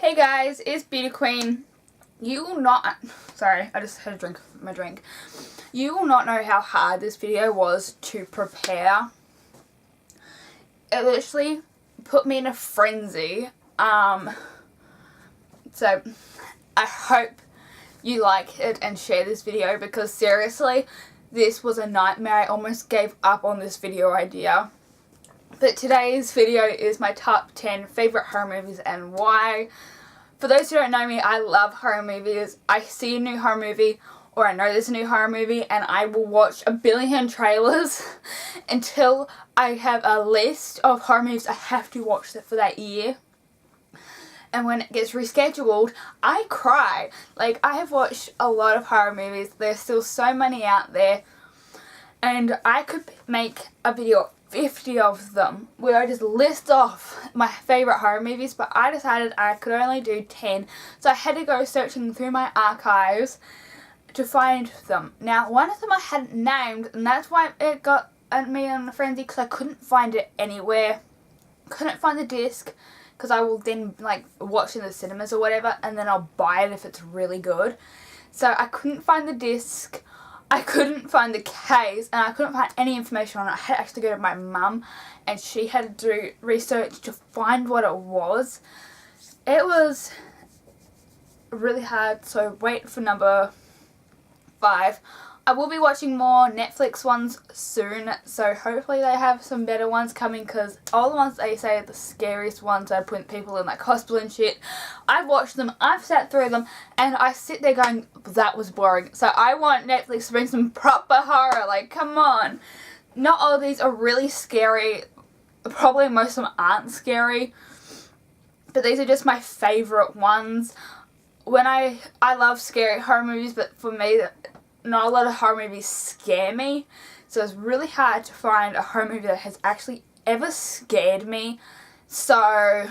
Hey guys, it's Beauty Queen. You will not... Sorry, I just had a drink of my drink. You will not know how hard this video was to prepare. It literally put me in a frenzy. So I hope you like it and share this video because seriously, this was a nightmare. I almost gave up on this video idea. But today's video is my top 10 favourite horror movies and why. For those who don't know me, I love horror movies. I see a new horror movie or I know there's a new horror movie and I will watch a billion trailers until I have a list of horror movies I have to watch for that year. And when it gets rescheduled, I cry. Like, I have watched a lot of horror movies. There's still so many out there. And I could make a video of 50 of them where I just list off my favourite horror movies, but I decided I could only do 10. So I had to go searching through my archives to find them. Now, one of them I hadn't named, and that's why it got me on a frenzy because I couldn't find it anywhere. Couldn't find the disc. Because I will then like watch in the cinemas or whatever and then I'll buy it if it's really good. So I couldn't find the disc, I couldn't find the case, and I couldn't find any information on it. I had to actually go to my mum and she had to do research to find what it was. It was really hard, so wait for number 5. I will be watching more Netflix ones soon, so hopefully they have some better ones coming because all the ones they say are the scariest ones that put people in like hospital and shit. I've watched them, I've sat through them, and I sit there going, that was boring. So I want Netflix to bring some proper horror, like come on. Not all of these are really scary, probably most of them aren't scary, but these are just my favourite ones. When I love scary horror movies, but for me, not a lot of horror movies scare me, so it's really hard to find a horror movie that has actually ever scared me. So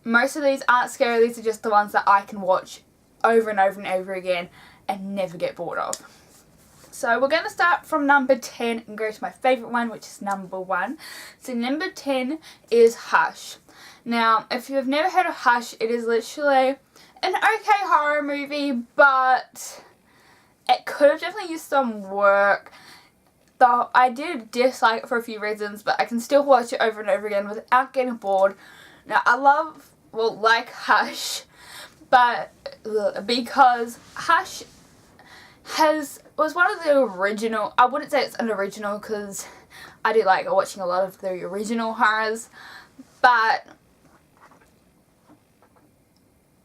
most of these aren't scary, these are just the ones that I can watch over and over and over again and never get bored of. So we're going to start from number 10 and go to my favourite one, which is number 1. So number 10 is Hush. Now, if you've never heard of Hush, it is literally an okay horror movie, but it could have definitely used some work. Though I did dislike it for a few reasons, but I can still watch it over and over again without getting bored. Now I like Hush, but because Hush was one of the original, I wouldn't say it's an original because I do like watching a lot of the original horrors, but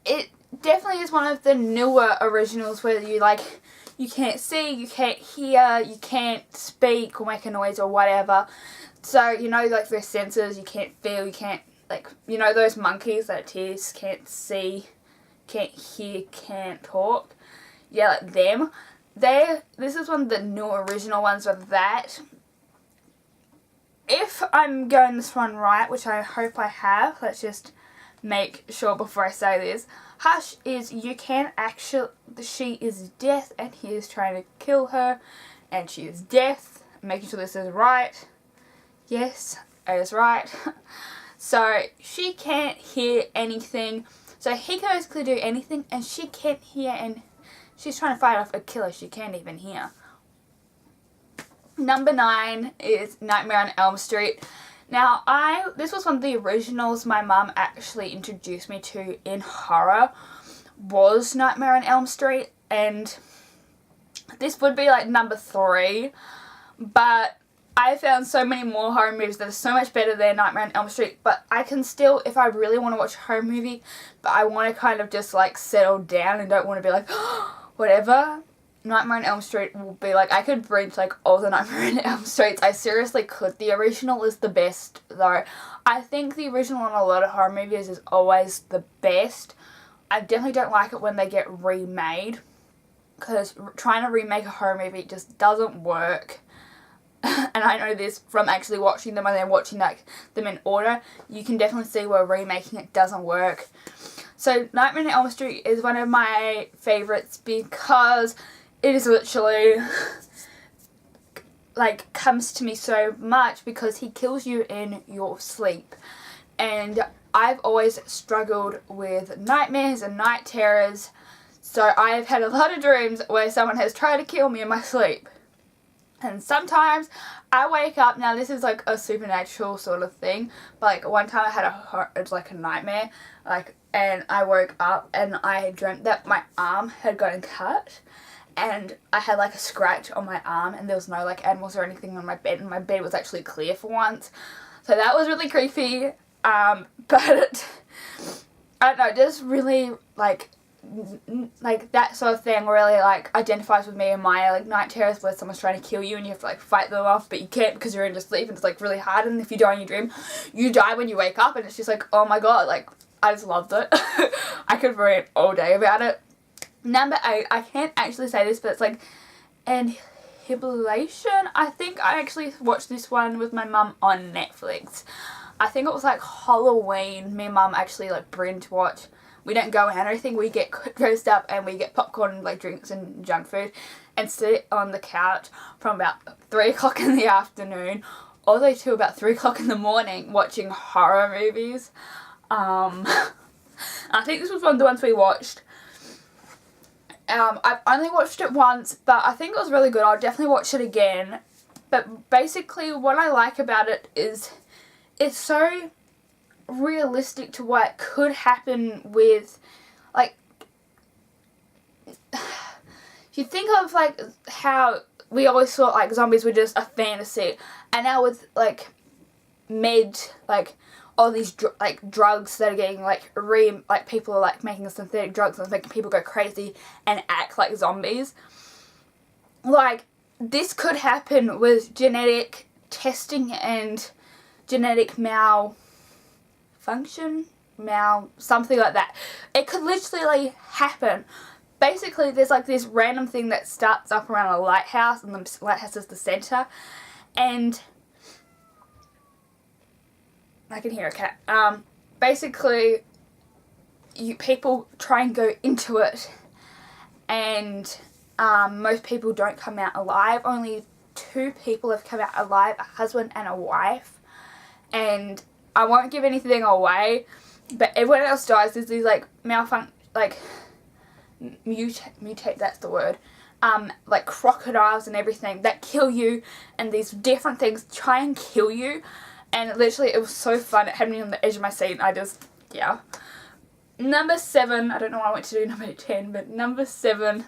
it definitely is one of the newer originals where you can't see, you can't hear, you can't speak or make a noise or whatever. So, you know, like their senses, you can't feel, you can't, like, you know those monkeys that tears, can't see, can't hear, can't talk? Yeah, like them. This is one of the new original ones of that. If I'm going this one right, which I hope I have, let's just make sure before I say this. Hush is she is deaf and he is trying to kill her and she is deaf. Making sure this is right. Yes, it is right. So she can't hear anything. So he can basically do anything and she can't hear, and she's trying to fight off a killer she can't even hear. Number 9 is Nightmare on Elm Street. Now, this was one of the originals my mum actually introduced me to in horror, was Nightmare on Elm Street, and this would be like number 3, but I found so many more horror movies that are so much better than Nightmare on Elm Street, but I can still, if I really want to watch a horror movie, but I want to kind of just like settle down and don't want to be like, whatever, Nightmare on Elm Street will be like, I could bring like all the Nightmare on Elm Streets. I seriously could. The original is the best though. I think the original in a lot of horror movies is always the best. I definitely don't like it when they get remade because trying to remake a horror movie just doesn't work. And I know this from actually watching them and then watching like them in order. You can definitely see where remaking it doesn't work. So Nightmare on Elm Street is one of my favourites because it is literally like comes to me so much because he kills you in your sleep. and I've always struggled with nightmares and night terrors. So I've had a lot of dreams where someone has tried to kill me in my sleep. And sometimes I wake up, now this is like a supernatural sort of thing, but like one time I had it's like a nightmare, like, and I woke up and I dreamt that my arm had gotten cut, and I had like a scratch on my arm, and there was no like animals or anything on my bed, and my bed was actually clear for once. So that was really creepy, but I don't know, just really like that sort of thing really like identifies with me and my like night terrors, where someone's trying to kill you and you have to like fight them off, but you can't because you're in your sleep, and it's like really hard, and if you die in your dream you die when you wake up, and it's just like, oh my god, like I just loved it. I could rant all day about it. Number 8, I can't actually say this, but it's like annihilation. I think I actually watched this one with my mum on Netflix. I think it was like Halloween. Me and mum actually like binge watch. We don't go out or anything, we get dressed up and we get popcorn, like drinks and junk food, and sit on the couch from about 3 o'clock in the afternoon all the way to about 3 o'clock in the morning watching horror movies. I think this was one of the ones we watched. I've only watched it once, but I think it was really good. I'll definitely watch it again. But basically what I like about it is it's so realistic to what could happen with, like, you think of like how we always thought like zombies were just a fantasy, and now with like like all these drugs that are getting like people are like making synthetic drugs and making people go crazy and act like zombies. Like, this could happen with genetic testing and genetic something like that. It could literally happen. Basically, there's like this random thing that starts up around a lighthouse, and the lighthouse is the center, and I can hear a cat. Basically, people try and go into it, and most people don't come out alive. Only 2 people have come out alive, a husband and a wife, and I won't give anything away, but everyone else dies. There's these like mutate, that's the word, like crocodiles and everything that kill you, and these different things try and kill you, and literally it was so fun. It had me on the edge of my seat, and I just, yeah. Number 7, I don't know why I went to do number 10, but number 7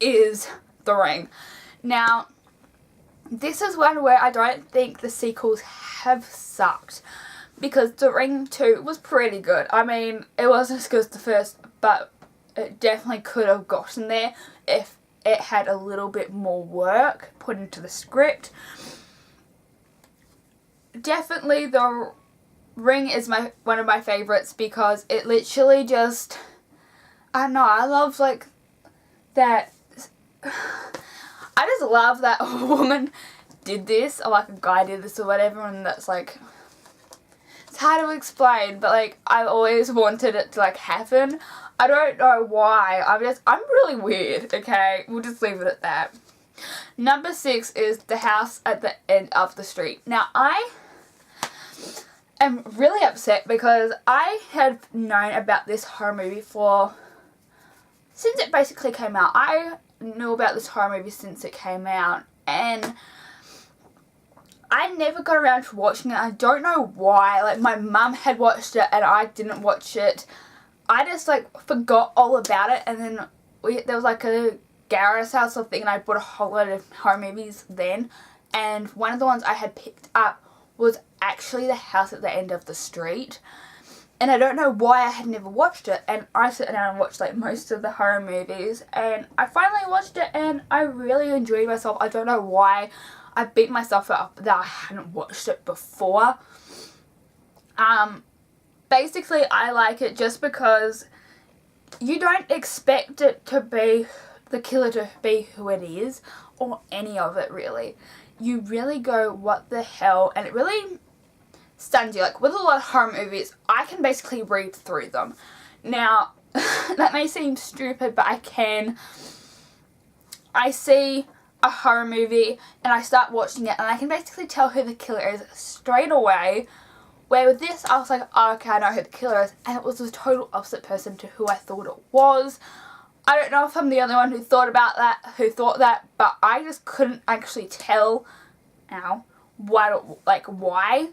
is The Ring. Now, this is one where I don't think the sequels have sucked, because The Ring 2 was pretty good. I mean, it wasn't as good as the first, but it definitely could have gotten there if it had a little bit more work put into the script. Definitely The Ring is one of my favourites, because it literally just, I don't know, I love like that, I just love that a woman did this, or like a guy did this or whatever, and that's like, it's hard to explain, but like I've always wanted it to like happen. I don't know why. I'm really weird, okay? We'll just leave it at that. Number 6 is The House at the End of the Street. Now, I am really upset because I had known about this horror movie since it basically came out. I knew about this horror movie since it came out, and I never got around to watching it. I don't know why. Like, my mum had watched it and I didn't watch it. I just like forgot all about it, and then there was like a garage house or thing, and I bought a whole lot of horror movies then, and one of the ones I had picked up was actually The House at the End of the Street, and I don't know why I had never watched it, and I sat down and watched like most of the horror movies, and I finally watched it and I really enjoyed myself. I don't know why I beat myself up that I hadn't watched it before. Basically, I like it just because you don't expect it to be, the killer to be who it is, or any of it really. You really go, what the hell, and it really stuns you. Like, with a lot of horror movies, I can basically read through them. Now, that may seem stupid, but I see a horror movie and I start watching it, and I can basically tell who the killer is straight away Where with this, I was like, oh, okay, I know who the killer is. And it was the total opposite person to who I thought it was. I don't know if I'm the only one who thought that, but I just couldn't actually tell why.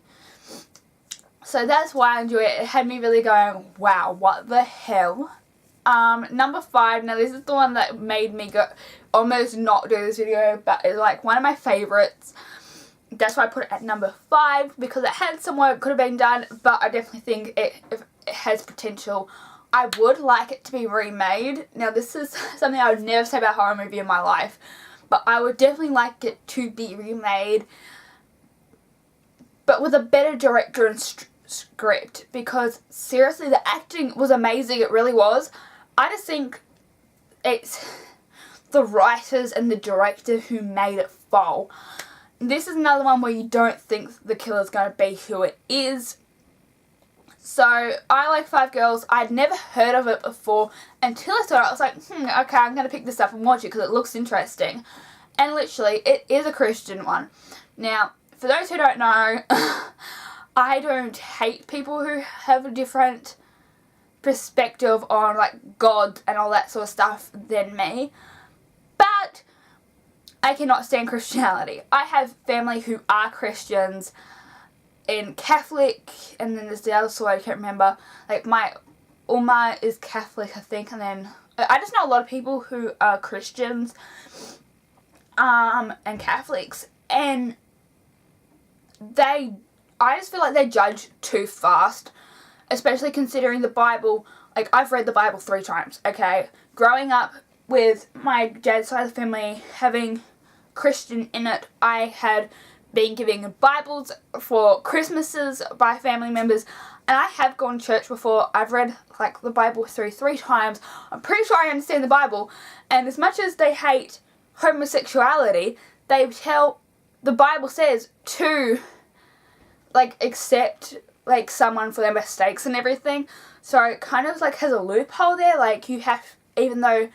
So that's why I enjoy it. It had me really going, wow, what the hell? Number 5, now this is the one that made me go almost not do this video, but it's like one of my favourites. That's why I put it at number 5, because it had some work could have been done, but I definitely think it has potential. I would like it to be remade. Now this is something I would never say about a horror movie in my life, but I would definitely like it to be remade, but with a better director and script, because seriously the acting was amazing. It really was. I just think it's the writers and the director who made it fall. This is another one where you don't think the killer's going to be who it is. So I like Five Girls. I'd never heard of it before until I saw it. I was like, okay, I'm going to pick this up and watch it because it looks interesting. And literally, it is a Christian one. Now, for those who don't know, I don't hate people who have a different perspective on like God and all that sort of stuff than me, but I cannot stand Christianity. I have family who are Christians in Catholic, and then there's the other side, I can't remember, like my Uma is Catholic, I think, and then I just know a lot of people who are Christians and Catholics, and I just feel like they judge too fast, especially considering the Bible. Like, I've read the Bible 3 times, okay? Growing up with my dad's side of the family having Christian in it, I had been giving Bibles for Christmases by family members, and I have gone to church before. I've read like the Bible through 3 times. I'm pretty sure I understand the Bible, and as much as they hate homosexuality, the Bible says to like accept like someone for their mistakes and everything. So it kind of like has a loophole there, like you have, even though,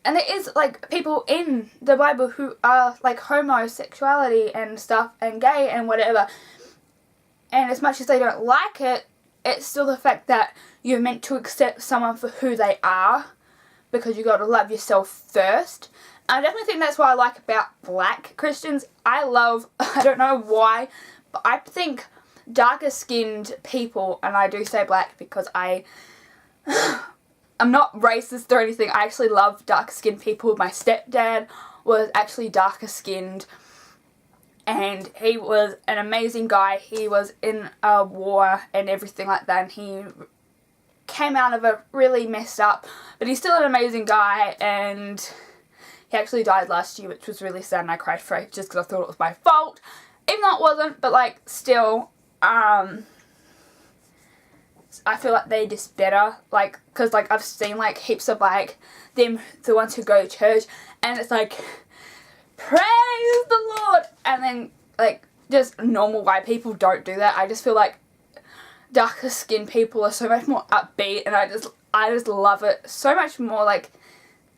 and there is like people in the Bible who are like homosexuality and stuff and gay and whatever, and as much as they don't like it, it's still the fact that you're meant to accept someone for who they are, because you got to love yourself first. I definitely think that's what I like about black Christians. I don't know why, but I think darker skinned people, and I do say black because I'm not racist or anything, I actually love darker skinned people. My stepdad was actually darker skinned, and he was an amazing guy. He was in a war and everything like that, and he came out of it really messed up, but he's still an amazing guy, and he actually died last year, which was really sad, and I cried for it just because I thought it was my fault, even though it wasn't. But like, still, I feel like they're just better, like, because like I've seen like heaps of like them, the ones who go to church, and it's like, praise the Lord, and then like just normal white people don't do that. I just feel like darker skinned people are so much more upbeat, and I just love it so much more. Like,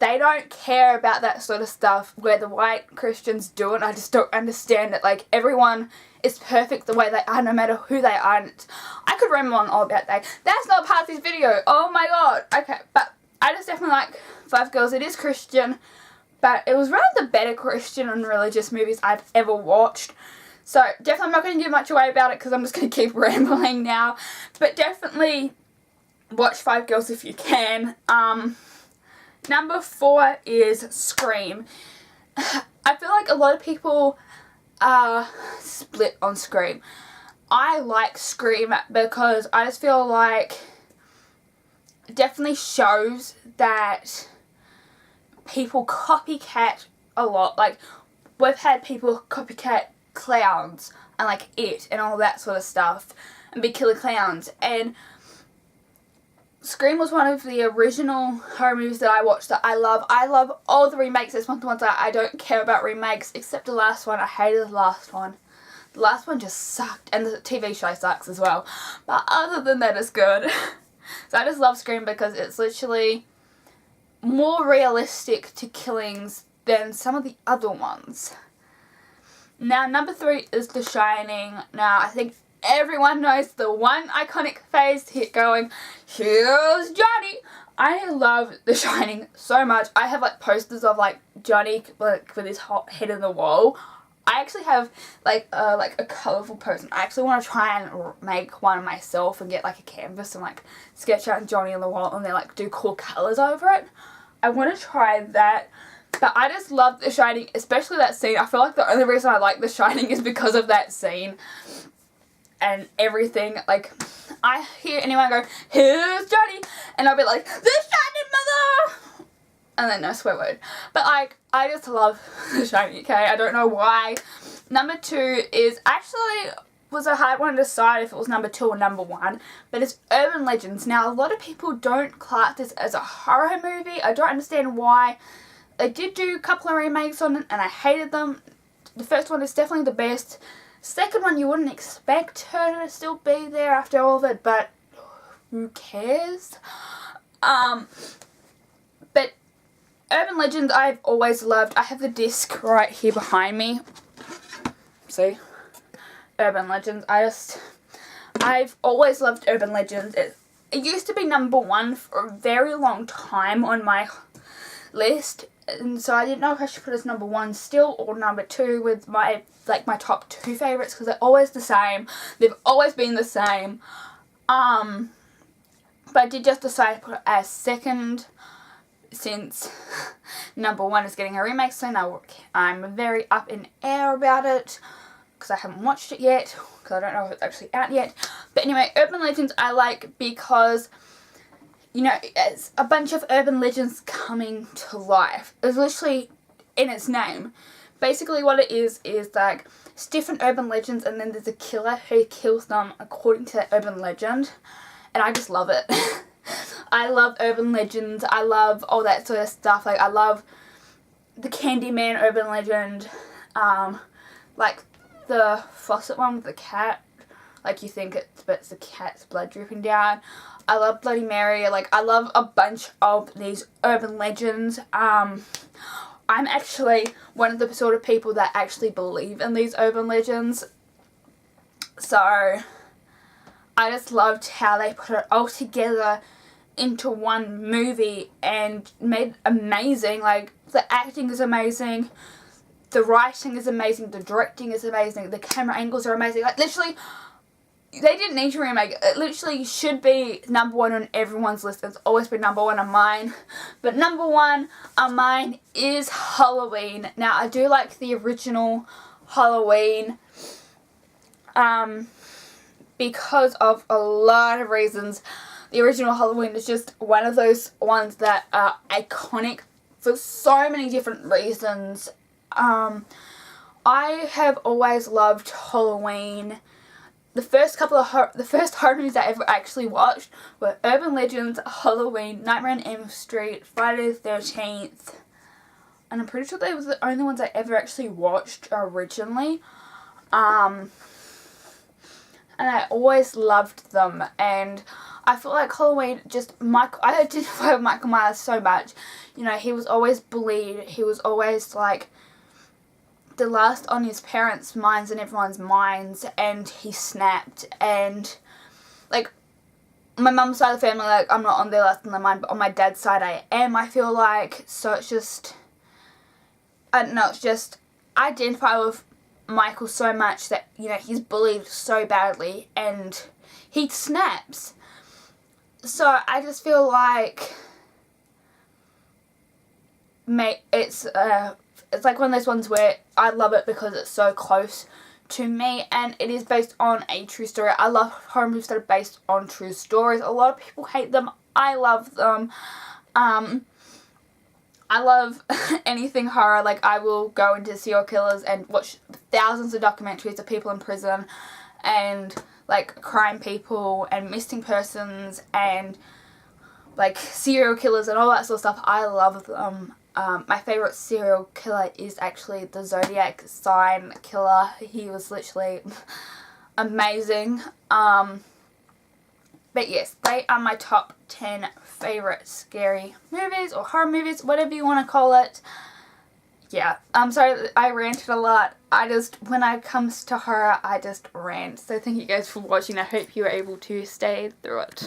they don't care about that sort of stuff where the white Christians do it. I just don't understand it. Like, everyone is perfect the way they are, no matter who they are. And I could ramble on all about that. That's not part of this video. Oh my god. Okay, but I just definitely like Five Girls. It is Christian, but it was one of the better Christian and religious movies I've ever watched. So definitely I'm not going to give much away about it because I'm just going to keep rambling now. But definitely watch Five Girls if you can. Number 4 is Scream. I feel like a lot of people are split on Scream. I like Scream because I just feel like it definitely shows that people copycat a lot. Like, we've had people copycat clowns and like It and all that sort of stuff and be killer clowns, and Scream was one of the original horror movies that I watched that I love. I love all the remakes. It's one of the ones that I don't care about remakes, except the last one. I hated the last one. The last one just sucked, and the TV show sucks as well. But other than that, it's good. So I just love Scream because it's literally more realistic to killings than some of the other ones. Now, number 3 is The Shining. Now, I think everyone knows the one iconic phrase hit going, "Here's Johnny." I love The Shining so much. I have like posters of like Johnny like with his head in the wall. I actually have like a colourful person. I actually want to try and make one myself and get like a canvas and like sketch out Johnny on the wall and then like do cool colours over it. I want to try that. But I just love The Shining, especially that scene. I feel like the only reason I like The Shining is because of that scene and everything. Like, I hear anyone go, "Here's Johnny," and I'll be like, "The Shining, mother!" And then no swear word. But like, I just love The Shining, okay? I don't know why. Number 2 is actually was a hard one to decide if it was number 2 or number 1, but it's Urban Legends. Now, a lot of people don't class this as a horror movie. I don't understand why. They did do a couple of remakes on it, and I hated them. The first one is definitely the best. Second one, you wouldn't expect her to still be there after all of it, but who cares? But Urban Legends, I've always loved. I have the disc right here behind me. See? Urban Legends. I've always loved Urban Legends. It used to be number 1 for a very long time on my list, and so I didn't know if I should put it as number 1 still or number 2 with my my top 2 favourites, because they're always the same. They've always been the same. But I did just decide to put it as second, since number 1 is getting a remake, so now I'm very up in air about it because I haven't watched it yet, because I don't know if it's actually out yet. But anyway, Urban Legends I like because, you know, it's a bunch of urban legends coming to life. It's literally in its name. Basically what it is like it's different urban legends, and then there's a killer who kills them according to that urban legend. And I just love it. I love urban legends. I love all that sort of stuff. Like, I love the Candyman urban legend. Like the faucet one with the cat. Like, you think it's the cat's blood dripping down. I love Bloody Mary. Like, I love a bunch of these urban legends. I'm actually one of the sort of people that actually believe in these urban legends. So, I just loved how they put it all together into one movie and made it amazing. Like, the acting is amazing. The writing is amazing. The directing is amazing. The camera angles are amazing. Like, literally, they didn't need to remake it. It literally should be number 1 on everyone's list. It's always been number 1 on mine. But number 1 on mine is Halloween. Now, I do like the original Halloween because of a lot of reasons. The original Halloween is just one of those ones that are iconic for so many different reasons. I have always loved Halloween. The first horror movies I ever actually watched were Urban Legends, Halloween, Nightmare on Elm Street, Friday the 13th, and I'm pretty sure they were the only ones I ever actually watched originally. And I always loved them, and I feel like Halloween I identify with Michael Myers so much. You know, he was always bullied, he was always like the last on his parents' minds and everyone's minds, and he snapped. And like, my mum's side of the family, like, I'm not on their last on their mind, but on my dad's side I am, I feel like. So it's just, I don't know, it's just, I identify with Michael so much that, you know, he's bullied so badly and he snaps. So I just feel like it's like one of those ones where I love it because it's so close to me, and it is based on a true story. I love horror movies that are based on true stories. A lot of people hate them. I love them. I love anything horror. Like, I will go into serial killers and watch thousands of documentaries of people in prison and like crime people and missing persons and like serial killers and all that sort of stuff. I love them. My favourite serial killer is actually the Zodiac Sign killer. He was literally amazing. But yes, they are my top 10 favourite scary movies or horror movies, whatever you want to call it. yeah, I'm sorry that I ranted a lot. When it comes to horror, I just rant. So thank you guys for watching. I hope you were able to stay through it.